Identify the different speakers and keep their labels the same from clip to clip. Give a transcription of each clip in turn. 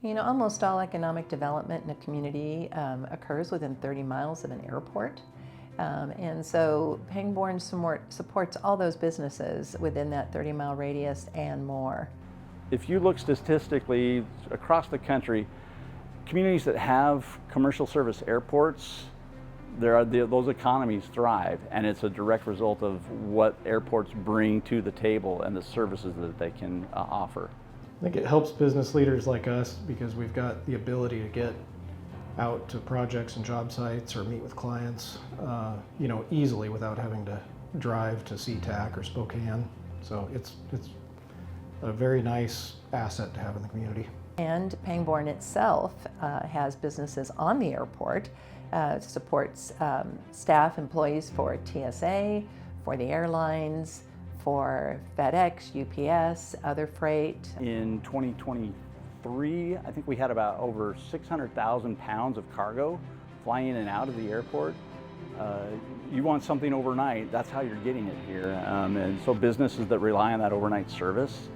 Speaker 1: You know, almost all economic development in a community occurs within 30 miles of an airport. And so Pangborn supports all those businesses within that 30-mile radius and more.
Speaker 2: If you look statistically across the country, communities that have commercial service airports, those economies thrive, and it's a direct result of what airports bring to the table and the services that they can offer.
Speaker 3: I think it helps business leaders like us because we've got the ability to get out to projects and job sites or meet with clients, you know, easily without having to drive to SeaTac or Spokane. So it's a very nice asset to have in the community.
Speaker 1: And Pangborn itself has businesses on the airport, supports staff, employees for TSA, for the airlines, for FedEx, UPS, other freight.
Speaker 2: In 2023, I think we had about over 600,000 pounds of cargo flying in and out of the airport. You want something overnight, that's how you're getting it here. And so businesses that rely on that overnight service,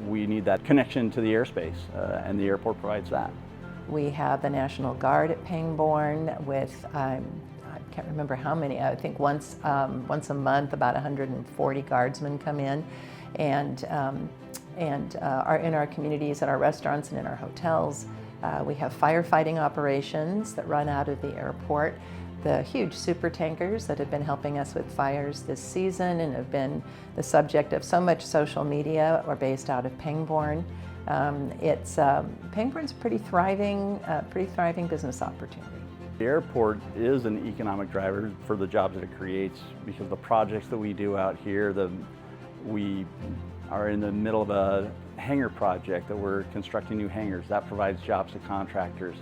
Speaker 2: we need that connection to the airspace, and the airport provides that.
Speaker 1: We have the National Guard at Pangborn with, I can't remember how many, I think once a month about 140 guardsmen come in and are in our communities, at our restaurants and in our hotels. We have firefighting operations that run out of the airport. The huge super tankers that have been helping us with fires this season and have been the subject of so much social media are based out of Pangborn. Pangborn's a pretty thriving business opportunity.
Speaker 2: The airport is an economic driver for the jobs that it creates because the projects that we do out here, we are in the middle of a hangar project that we're constructing new hangars. That provides jobs to contractors.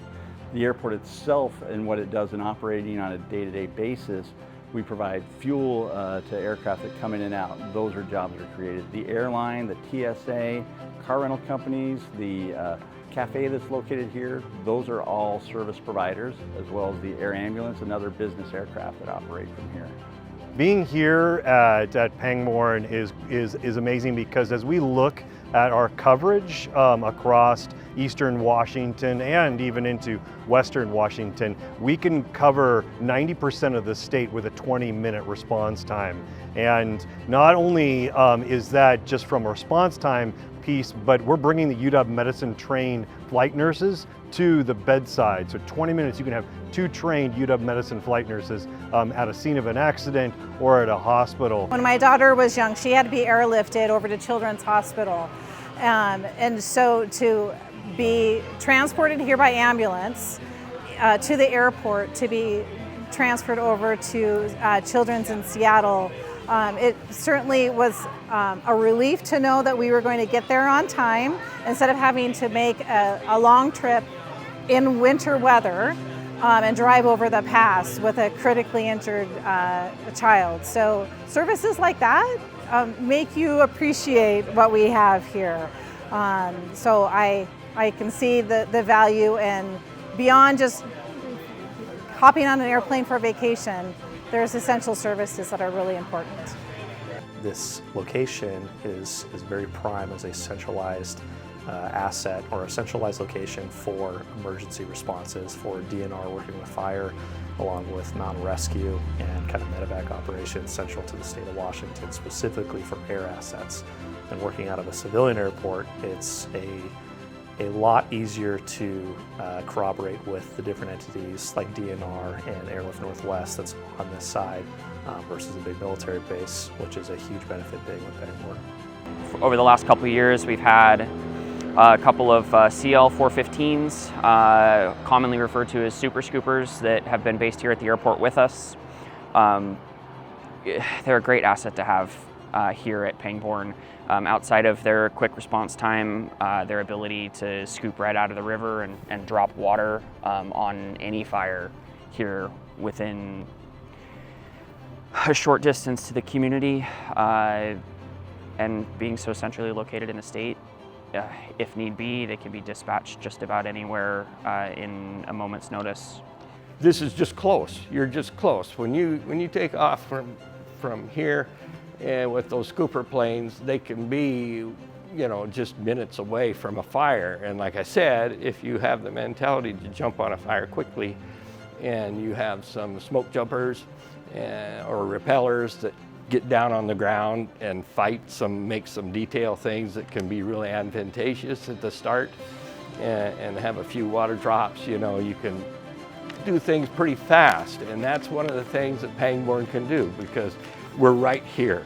Speaker 2: The airport itself and what it does in operating on a day-to-day basis, we provide fuel to aircraft that come in and out. Those are jobs that are created. The airline, the TSA, car rental companies, the cafe that's located here, those are all service providers, as well as the air ambulance and other business aircraft that operate from here.
Speaker 4: Being here at Pangborn is amazing because as we look at our coverage across eastern Washington and even into western Washington, we can cover 90% of the state with a 20-minute response time. And not only is that just from a response time piece, but we're bringing the UW medicine trained flight nurses to the bedside. So 20 minutes, you can have 2 trained UW medicine flight nurses at a scene of an accident or at a hospital.
Speaker 5: When my daughter was young, she had to be airlifted over to Children's Hospital. And so to be transported here by ambulance to the airport, to be transferred over to Children's in Seattle, it certainly was a relief to know that we were going to get there on time instead of having to make a long trip in winter weather and drive over the pass with a critically injured child. So services like that make you appreciate what we have here. So I can see the value, and beyond just hopping on an airplane for a vacation, there's essential services that are really important.
Speaker 6: This location is very prime as a centralized asset or a centralized location for emergency responses, for DNR working with fire, along with mountain rescue and kind of medevac operations central to the state of Washington, specifically for air assets. And working out of a civilian airport, it's a lot easier to corroborate with the different entities like DNR and Airlift Northwest that's on this side versus a big military base, which is a huge benefit being with Pangborn.
Speaker 7: Over the last couple of years, we've had a couple of CL-415s, commonly referred to as Super Scoopers, that have been based here at the airport with us. They're a great asset to have here at Pangborn. Outside of their quick response time, their ability to scoop right out of the river and drop water on any fire here within a short distance to the community, and being so centrally located in the state, if need be, they can be dispatched just about anywhere in a moment's notice.
Speaker 8: This is just close. You're just close. When you take off from here, and with those scooper planes, they can be you know, just minutes away from a fire. And like I said, if you have the mentality to jump on a fire quickly, and you have some smoke jumpers or repellers that get down on the ground and make some detail things that can be really advantageous at the start, and have a few water drops, you know, you can do things pretty fast. And that's one of the things that Pangborn can do, because we're right here.